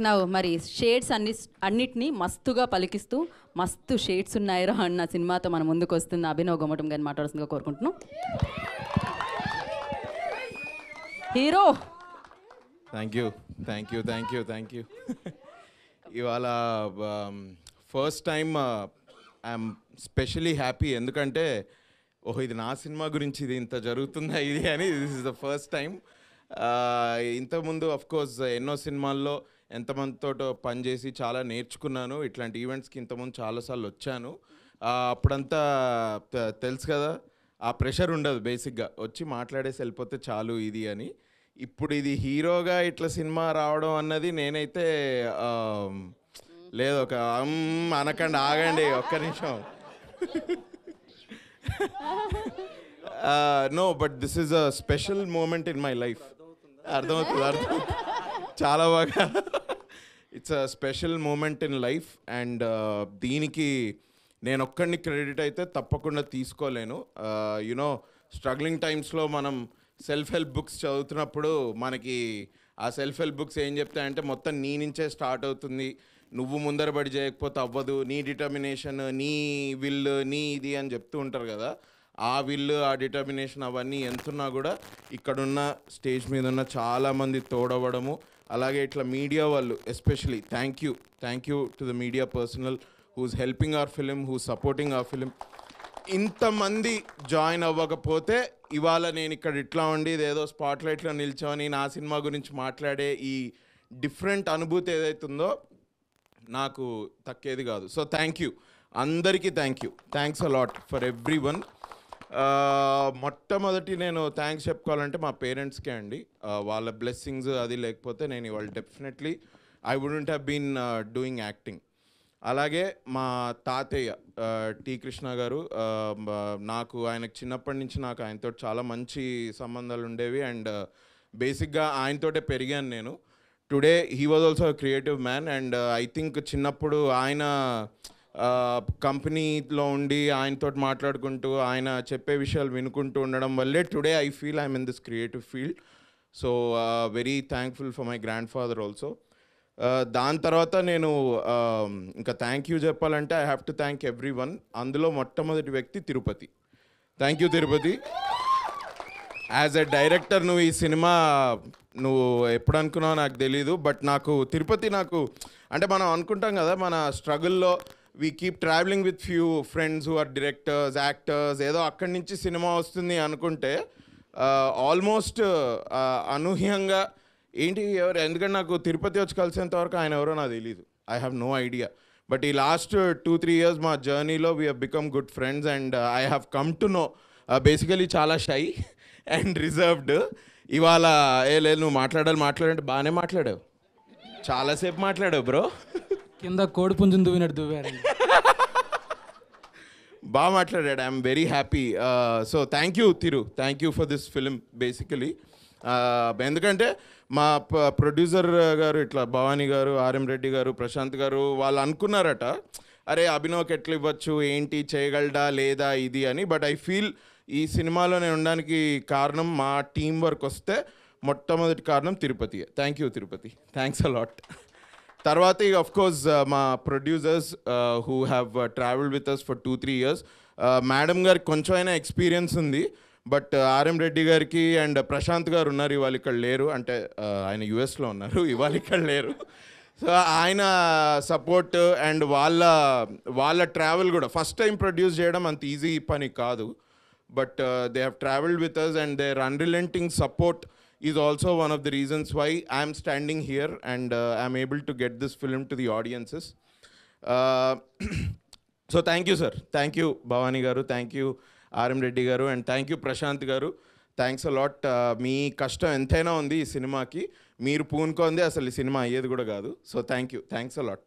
నవ్వు మరి షేడ్స్ అన్నిటినీ మస్తుగా పలికిస్తూ మస్తు షేడ్స్ ఉన్నాయిరా అన్న సినిమాతో మన ముందుకు వస్తున్న అభినవ్ గొమ్మటం గారిని మాట్లాడాల్సిందిగా కోరుకుంటున్నాం. హీరో. Thank you. ఇవాళ first time I'm specially happy, ఎందుకంటే ఓహో ఇది నా సినిమా గురించి ఇది ఇంత జరుగుతుందా ఇది అని. This is the first time. ఇంతకుముందు అఫ్కోర్స్ ఎన్నో సినిమాల్లో ఎంతమందితో పనిచేసి చాలా నేర్చుకున్నాను. ఇట్లాంటి ఈవెంట్స్కి ఇంతకుముందు చాలాసార్లు వచ్చాను. అప్పుడంతా తెలుసు కదా, ఆ ప్రెషర్ ఉండదు, బేసిక్గా వచ్చి మాట్లాడేసి వెళ్ళిపోతే చాలు ఇది అని. ఇప్పుడు ఇది హీరోగా ఇట్లా సినిమా రావడం అన్నది నేనైతే లేదు, ఒక అనకండి, ఆగండి ఒక్క నిమిషం. No, but this is a special moment in my life. అర్థమవుతుంది చాలా బాగా. It's a special moment in life and దీనికి నేను ఒక్కడిని క్రెడిట్ అయితే తప్పకుండా తీసుకోలేను. యునో స్ట్రగ్లింగ్ టైమ్స్లో మనం సెల్ఫ్ హెల్ప్ బుక్స్ చదువుతున్నప్పుడు మనకి ఆ సెల్ఫ్ హెల్ప్ బుక్స్ ఏం చెప్తాయంటే మొత్తం నీ నుంచే స్టార్ట్ అవుతుంది, నువ్వు ముందరబడి చేయకపోతే అవ్వదు, నీ డిటర్మినేషన్, నీ విల్, నీ ఇది అని చెప్తూ ఉంటారు కదా. ఆ విల్, ఆ డిటర్మినేషన్ అవన్నీ ఎంతున్నా కూడా ఇక్కడున్న స్టేజ్ మీద ఉన్న చాలామంది తోడవడము, అలాగే ఇట్లా మీడియా వాళ్ళు especially thank you to the media personnel who's helping our film, who's supporting our film. ఇంతమంది జాయిన్ అవ్వకపోతే ఇవాళ నేను ఇక్కడ ఇట్లా ఉండి ఇదేదో స్పాట్లైట్లో నిల్చొని నా సినిమా గురించి మాట్లాడే ఈ డిఫరెంట్ అనుభూతి ఏదైతుందో నాకు తక్కేది కాదు. సో థ్యాంక్ యూ అందరికీ, thanks a lot for every one. మొట్టమొదటి నేను థ్యాంక్స్ చెప్పుకోవాలంటే మా పేరెంట్స్కే అండి. వాళ్ళ బ్లెస్సింగ్స్ అది లేకపోతే నేను ఇవాళ definitely I wouldn't have been doing acting. అలాగే మా తాతయ్య టి కృష్ణ గారు, నాకు ఆయనకు చిన్నప్పటి నుంచి నాకు ఆయనతో చాలా మంచి సంబంధాలు ఉండేవి అండ్ బేసిక్గా ఆయనతోటే పెరిగాను నేను. Today he was also creative man and I think చిన్నప్పుడు ఆయన కంపెనీలో ఉండి ఆయనతో మాట్లాడుకుంటూ ఆయన చెప్పే విషయాలు వినుకుంటూ ఉండడం వల్లే today I feel I'm in this creative field. So very thankful for my grand father also. దాని తర్వాత నేను ఇంకా థ్యాంక్ యూ చెప్పాలంటే I have to thank every one. అందులో మొట్టమొదటి వ్యక్తి Tirupati. Thank you Tirupati. As a director నువ్వు ఈ సినిమా నువ్వు ఎప్పుడు అనుకున్నావో నాకు తెలీదు, బట్ నాకు తిరుపతి నాకు అంటే మనం అనుకుంటాం కదా మన స్ట్రగుల్లో we keep travelling with few friends who are directors, actors, ఏదో అక్కడి నుంచి సినిమా వస్తుంది అనుకుంటే ఆల్మోస్ట్ అనూహ్యంగా ఏంటి ఎవరు, ఎందుకంటే నాకు తిరుపతి వచ్చి కలిసేంత వరకు ఆయన ఎవరో నాకు తెలీదు. I have no idea. But ఈ లాస్ట్ 2-3 years మా జర్నీలో we have become good friends and I have come to know basically చాలా షై అండ్ రిజర్వ్డ్. ఇవాళ లేదు నువ్వు మాట్లాడంటే బాగానే మాట్లాడావు, చాలాసేపు మాట్లాడావు బ్రో. కింద కోడి పుంజుని దువ్వినట్టు దువ్వారు. బాగా మాట్లాడాడు. I'm very happy. So thank you Thiru, thank you for this film basically. ఎందుకంటే మా ప్రొడ్యూసర్ గారు ఇట్లా భవానీ గారు, ఆర్ఎం రెడ్డి గారు, ప్రశాంత్ గారు వాళ్ళు అనుకున్నారట అరే అభినవ్కి ఎట్లా ఇవ్వచ్చు, ఏంటి చేయగలడా లేదా ఇది అని. బట్ ఐ ఫీల్ ఈ సినిమాలో నేను ఉండడానికి కారణం మా టీం వర్క్ వస్తే మొట్టమొదటి కారణం Tirupati. Thank you Tirupati, thanks a lot. తర్వాత ఇక అఫ్కోర్స్ మా producers who have travelled with us for 2-3 years. Madam గారికి కొంచెం అయినా ఎక్స్పీరియన్స్ ఉంది, బట్ ఆర్ఎం రెడ్డి గారికి అండ్ ప్రశాంత్ గారు ఉన్నారు, ఇవాళ ఇక్కడ లేరు, అంటే ఆయన యుఎస్లో ఉన్నారు, ఇవాళ ఇక్కడ లేరు. సో ఆయన సపోర్ట్ అండ్ వాళ్ళ ట్రావెల్ కూడా ఫస్ట్ టైం ప్రొడ్యూస్ చేయడం అంత ఈజీ పని కాదు, but they have travelled with us and their unrelenting support is also one of the reasons why I am standing here and I am able to get this film to the audiences. So thank you sir, thank you Bhavani garu, thank you RM Reddy garu and thank you Prashant garu. Thanks a lot. మీ కష్టం ఎంతైనా ఉంది ఈ సినిమాకి, మీరు పూనుకోంది అసలు ఈ cinema అయ్యేది కూడా కాదు. So thanks a lot.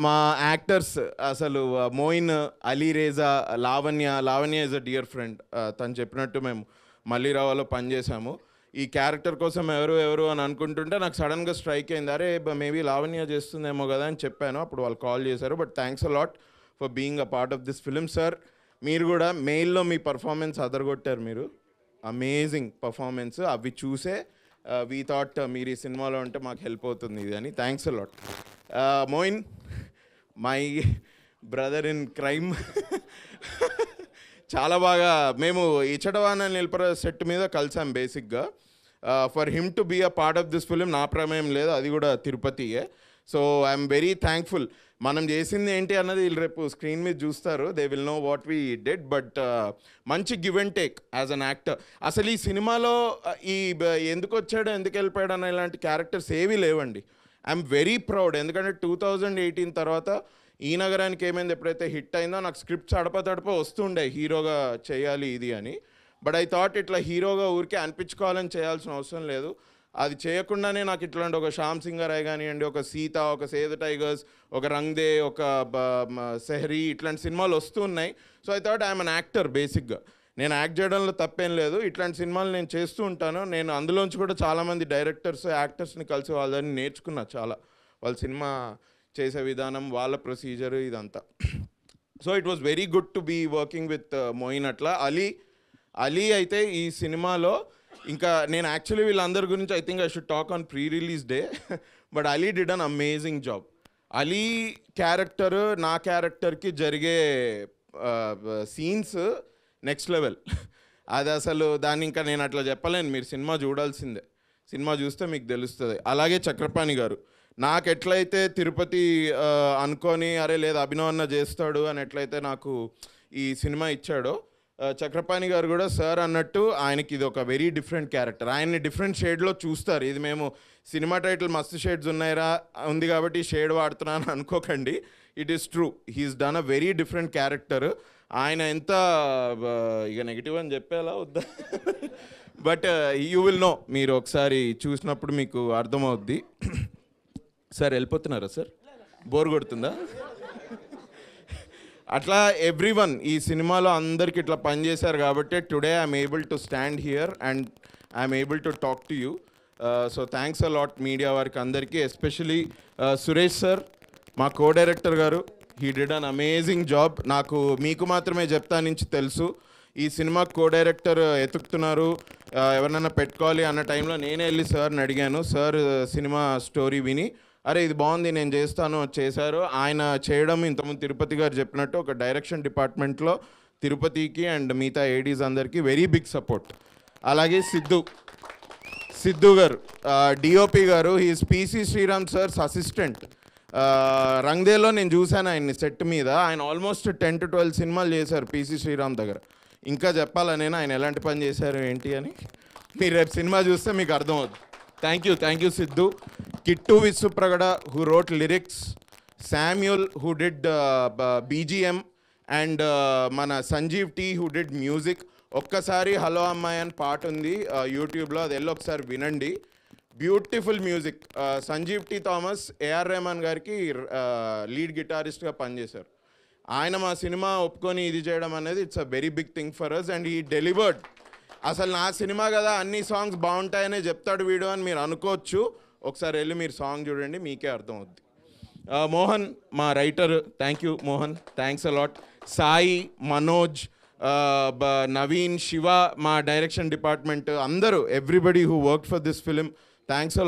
మా యాక్టర్స్ అసలు Moin, Ali Reza, Lavanya is a dear friend. తను చెప్పినట్టు మేము మల్లీరావులో పనిచేసాము. ఈ క్యారెక్టర్ కోసం ఎవరు అని అనుకుంటుంటే నాకు సడన్గా స్ట్రైక్ అయింది, అరే మేబీ లావణ్య చేస్తుందేమో కదా అని చెప్పాను. అప్పుడు వాళ్ళు కాల్ చేశారు. But thanks a lot for being a part of this film sir. మీరు కూడా మెయిల్లో మీ పర్ఫార్మెన్స్ అదరగొట్టారు, మీరు అమేజింగ్ పర్ఫార్మెన్స్. అవి చూసే వీ థాట్ మీరు ఈ సినిమాలో ఉంటే మాకు హెల్ప్ అవుతుంది ఇది అని. Thanks a lot. Moin, my brother in crime. చాలా బాగా మేము ఇచ్చటవాన నిల్పర సెట్ మీద కలిసాం బేసిక్గా. For him to be a part of this film నా ప్రమేయం లేదు, అది కూడా తిరుపతియే. So I'm very thankful. మనం చేసింది ఏంటి అన్నది వీళ్ళు రేపు స్క్రీన్ మీద చూస్తారు, they will know what we did. But మంచి give and take as an actor. అసలు ఈ సినిమాలో ఎందుకు వచ్చాడు ఎందుకు వెళ్ళిపోయాడు అన్న ఇలాంటి క్యారెక్టర్స్ ఏవీ లేవండి. ఐఎమ్ వెరీ ప్రౌడ్, ఎందుకంటే 2018 తర్వాత ఈ నగరానికి ఏమైంది ఎప్పుడైతే హిట్ అయిందో నాకు స్క్రిప్ట్స్ అడప వస్తుండే హీరోగా చేయాలి ఇది అని. బట్ ఐ థాట్ ఇట్లా హీరోగా ఊరికే అనిపించుకోవాలని చేయాల్సిన అవసరం లేదు. అది చేయకుండానే నాకు ఇట్లాంటి ఒక శ్యామ్ సింగరాయ్ కానివ్వండి, ఒక సీత, ఒక సేవ్ ద టైగర్స్, ఒక రంగ్దే, ఒక సెహరీ, ఇట్లాంటి సినిమాలు వస్తున్నాయి. So I thought I'm an actor బేసిక్గా. నేను యాక్ట్ చేయడంలో తప్పేం లేదు, ఇట్లాంటి సినిమాలు నేను చేస్తూ ఉంటాను. నేను అందులోంచి కూడా చాలామంది డైరెక్టర్స్, యాక్టర్స్ని కలిసి వాళ్ళని నేర్చుకున్నా చాలా. వాళ్ళ సినిమా చేసే విధానం, వాళ్ళ ప్రొసీజర్ ఇదంతా. So it was very good to be working with Moin. అట్లా అలీ అయితే ఈ సినిమాలో ఇంకా నేను యాక్చువల్లీ వీళ్ళందరి గురించి I think I should talk on pre release day. But Ali did an amazing job. Ali character నా క్యారెక్టర్కి జరిగే సీన్స్ నెక్స్ట్ లెవెల్. అది అసలు దాన్ని ఇంకా నేను అట్లా చెప్పలేను, మీరు సినిమా చూడాల్సిందే. సినిమా చూస్తే మీకు తెలుస్తుంది. అలాగే చక్రపాణి గారు నాకు ఎట్లయితే తిరుపతి అనుకొని అరే లేదు అభినవ్ అన్న చేస్తాడు అని ఎట్లయితే నాకు ఈ సినిమా ఇచ్చాడో, చక్రపాణి గారు కూడా సార్ అన్నట్టు ఆయనకి ఇది ఒక వెరీ డిఫరెంట్ క్యారెక్టర్. ఆయన్ని డిఫరెంట్ షేడ్లో చూస్తారు. ఇది మేము సినిమా టైటిల్ మస్తు షేడ్స్ ఉన్నాయిరా ఉంది కాబట్టి షేడ్ వాడుతున్నాను అనుకోకండి. It is true, he's done a very different character. ఆయన ఎంత ఇక నెగిటివ్ అని చెప్పేలా వద్దా, బట్ యూ విల్ నో, మీరు ఒకసారి చూసినప్పుడు మీకు అర్థమవుద్ది. సార్ వెళ్ళిపోతున్నారా సార్, బోర్ కొడుతుందా? అట్లా ఎవ్రీవన్ ఈ సినిమాలో అందరికి ఇట్లా పనిచేశారు కాబట్టి today I'm able to stand here and I'm able to talk to you. So thanks a lot media వారికి అందరికీ, ఎస్పెషలీ సురేష్ సార్ మా కో డైరెక్టర్ గారు. He did an amazing job. నాకు మీకు మాత్రమే చెప్తా నుంచి తెలుసు, ఈ సినిమా కో డైరెక్టర్ ఎతుకుతున్నారు, ఎవరినైనా పెట్టుకోవాలి అన్న టైంలో నేనే వెళ్ళి సార్ని అడిగాను. సార్ సినిమా స్టోరీ విని అరే ఇది బాగుంది నేను చేస్తాను చేశారు. ఆయన చేయడం ఇంతకుముందు తిరుపతి గారు చెప్పినట్టు ఒక డైరెక్షన్ డిపార్ట్మెంట్లో తిరుపతికి అండ్ మిగతా ఏడీస్ అందరికీ వెరీ బిగ్ సపోర్ట్. అలాగే సిద్ధు గారు డిఓపి గారు, he's PC Sriram sir's assistant. రంగ్దేలో నేను చూశాను ఆయన్ని సెట్ మీద. ఆయన ఆల్మోస్ట్ 10 to 12 సినిమాలు చేశారు పిసి శ్రీరామ్ దగ్గర. ఇంకా చెప్పాలా నేను ఆయన ఎలాంటి పని చేశారు ఏంటి అని, మీరు రేపు సినిమా చూస్తే మీకు అర్థమవుతుంది. Thank you Siddhu. Kittu Vishwapragada who wrote lyrics, Samuel who did BGM and మన Sanjeev T who did music. ఒక్కసారి హలో అమ్మాయి అని పాట ఉంది యూట్యూబ్లో, అది వెళ్ళి ఒకసారి వినండి. Beautiful music. Sanjeev T Thomas A R Rahman గారికి లీడ్ గిటారిస్ట్గా పనిచేశారు. ఆయన మా సినిమా ఒప్పుకొని ఇది చేయడం అనేది it's a very big thing for us and he delivered. అసలు నా సినిమా కదా అన్ని సాంగ్స్ బాగుంటాయనే చెప్తాడు వీడియో అని మీరు అనుకోవచ్చు. ఒకసారి వెళ్ళి మీరు సాంగ్ చూడండి, మీకే అర్థమవుద్ది. మోహన్ మా writer, thank you Mohan, thanks a lot. Sai, Manoj, Naveen, Shiva మా డైరెక్షన్ డిపార్ట్మెంట్ అందరూ, everybody who work for this film, thanks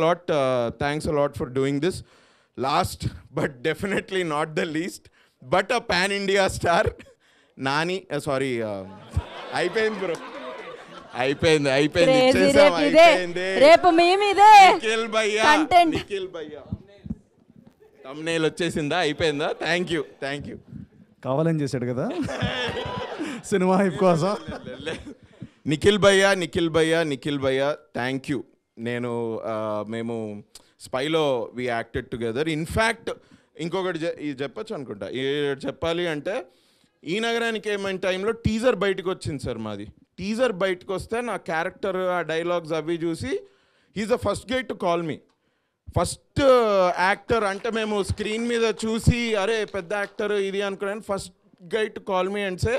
a lot for doing this. Last but definitely not the least but a pan India star Nani. Sorry అయిపోయింది bro, అయిపోయింది ఇచ్చేసాం, అయిపోయింది. రేపు మేమిదే నిఖిల్ భయ్యా thumbnail వచ్చేసిందా, అయిపోయిందా? థ్యాంక్ యూ కావాలని చేశాడు కదా సినిమా హైప్ కోసం. నిఖిల్ భయ్యా థ్యాంక్ యూ. మేము స్పైలో వి యాక్టెడ్ టుగెదర్. ఇన్ఫ్యాక్ట్ ఇంకొకటి ఇది చెప్పచ్చు అనుకుంటా, చెప్పాలి అంటే ఈ నగరానికి ఏమైనా టైంలో టీజర్ బయటకు వచ్చింది సార్ మాది. టీజర్ బయటకు వస్తే నా క్యారెక్టర్ ఆ డైలాగ్స్ అవి చూసి he's the first guy to call me. First actor అంటే మేము స్క్రీన్ మీద చూసి అరే పెద్ద యాక్టర్ ఇది అనుకున్నాను. First guy to call me and say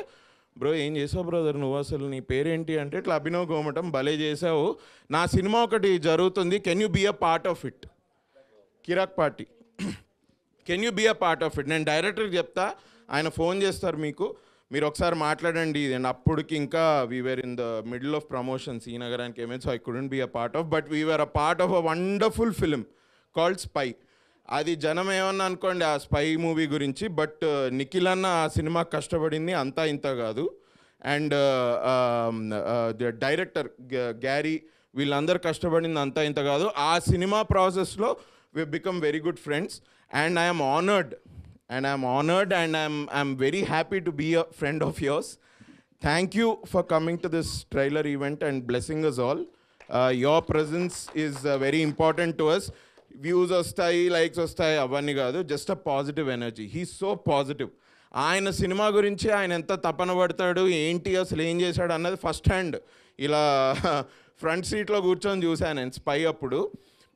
bro ఏం చేసావు బ్రదర్ నువ్వు, అసలు నీ పేరేంటి అంటే ఇట్లా అభినవ్ గోమటం, భలే చేసావు, నా సినిమా ఒకటి జరుగుతుంది, can you be a part of it, Kirak party, can you be a part of it. నేను డైరెక్టర్కి చెప్తా, ఆయన ఫోన్ చేస్తారు మీకు, మీరు ఒకసారి మాట్లాడండి అండ్ అప్పటికి ఇంకా we're in the middle of promotions Ee Nagaraniki Emaindi, so I couldn't be a part of, but we're a part of a wonderful film called Spy. అది జనం ఏమన్నా అనుకోండి ఆ స్పై మూవీ గురించి, బట్ నిఖిల్ అన్న ఆ సినిమా కష్టపడింది అంతా ఇంత కాదు. అండ్ డైరెక్టర్ గ్యారీ వీళ్ళందరూ కష్టపడింది అంతా ఇంత కాదు. ఆ సినిమా ప్రాసెస్లో we become very good friends and I'm honoured and I'm very happy to be a friend of yours. Thank you for coming to this trailer event and blessing us all. Your presence is very important to us. Views వస్తాయి, likes వస్తాయి అవన్నీ కాదు, just a positive energy. He's so positive. ఆయన cinema గురించి ఆయన ఎంత తపన పడతాడు, ఏంటి అసలు ఏం చేశాడు అన్నది ఫస్ట్ హ్యాండ్ ఇలా ఫ్రంట్ సీట్లో కూర్చొని చూశాను నేను స్పై అప్పుడు.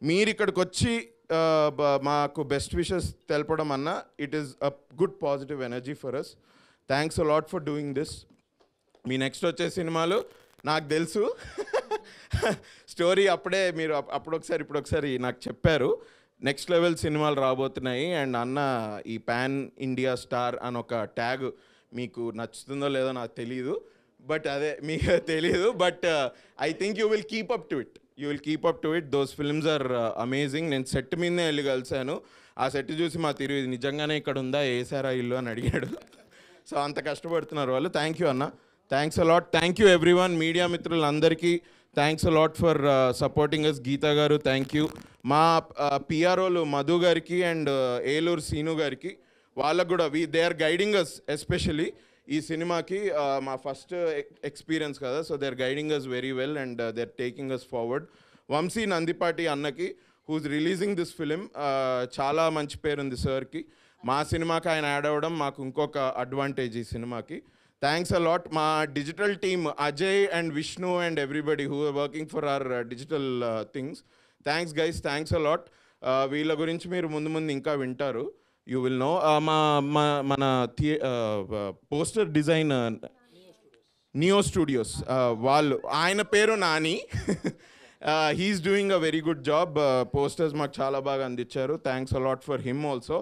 మీరు ఇక్కడికి వచ్చి మాకు బెస్ట్ విషెస్ తెలపడం అన్న, it is a good positive energy for us. Thanks a lot for doing this. మీ నెక్స్ట్ వచ్చే సినిమాలు నాకు తెలుసు స్టోరీ అప్పుడే మీరు అప్పుడొకసారి ఇప్పుడొకసారి నాకు చెప్పారు. నెక్స్ట్ లెవెల్ సినిమాలు రాబోతున్నాయి అండ్ అన్న ఈ పాన్ ఇండియా స్టార్ అని ఒక ట్యాగ్ మీకు నచ్చుతుందో లేదో నాకు తెలీదు, బట్ అదే మీకు తెలీదు, but I think you will keep up to it. You will keep up to it. Those films are amazing. నేను సెట్ మీదనే వెళ్ళి కలిసాను. ఆ సెట్ చూసి మా తిరిగి నిజంగానే ఇక్కడ ఉందా, వేసారా ఇల్లు అని అడిగాడు. సో అంత కష్టపడుతున్నారు వాళ్ళు. థ్యాంక్ యూ అన్న, thanks a lot. Thank you everyone, media మిత్రులందరికీ thanks a lot for supporting us. Geetha గారు థ్యాంక్ యూ. మా పిఆర్ఓలు మధు గారికి అండ్ ఏలూరు సీను గారికి, వాళ్ళకు కూడా they are guiding us especially ఈ సినిమాకి. మా ఫస్ట్ ఎక్స్పీరియన్స్ కదా, so they are guiding us very well and they are taking us forward. Vamsi Nandipati అన్నకి హూజ్ రిలీజింగ్ దిస్ ఫిలిం, చాలా మంచి పేరు ఉంది సార్కి. మా సినిమాకి ఆయన యాడ్ అవ్వడం మాకు ఇంకొక అడ్వాంటేజ్ ఈ సినిమాకి. Thanks a lot. మా digital team Ajay and Vishnu and everybody who are working for our digital things. Thanks guys, thanks a lot. వీళ్ళ గురించి మీరు ముందు ముందు ఇంకా వింటారు. You will know. మన పోస్టర్ డిజైన్ నియో స్టూడియోస్ వాళ్ళు, ఆయన పేరు Nani. He's doing a very good job. Posters మాకు చాలా బాగా అందించారు. Thanks a lot for him also.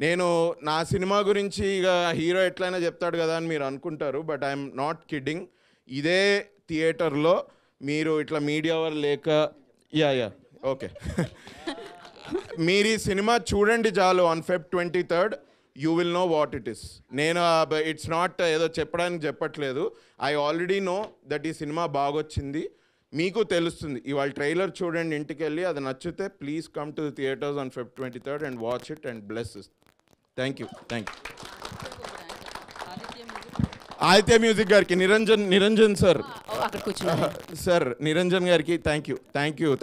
నేను నా సినిమా గురించి ఇక హీరో ఎట్లయినా చెప్తాడు కదా అని మీరు అనుకుంటారు, బట్ ఐఎమ్ నాట్ కిడ్డింగ్. ఇదే థియేటర్లో మీరు ఇట్లా మీడియా వాళ్ళు లేక యా ఓకే మీరు ఈ సినిమా చూడండి చాలు. On Feb 23rd you will know what it is. నేను ఇట్స్ నాట్ ఏదో చెప్పడానికి చెప్పట్లేదు. ఐ ఆల్రెడీ నో దట్ ఈ సినిమా బాగొచ్చింది, మీకు తెలుస్తుంది. ఇవాళ ట్రైలర్ చూడండి ఇంటికి వెళ్ళి, అది నచ్చితే please come to the theatres on Feb 23rd and watch it and bless is. Thank you. Aditya music గారికి, నిరంజన్ సార్, అక్కడ కూర్చున్నాను సార్ నిరంజన్ గారికి thank you.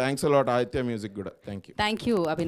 Thanks a lot. Aditya music కూడా thank you. Thank you Abhinav.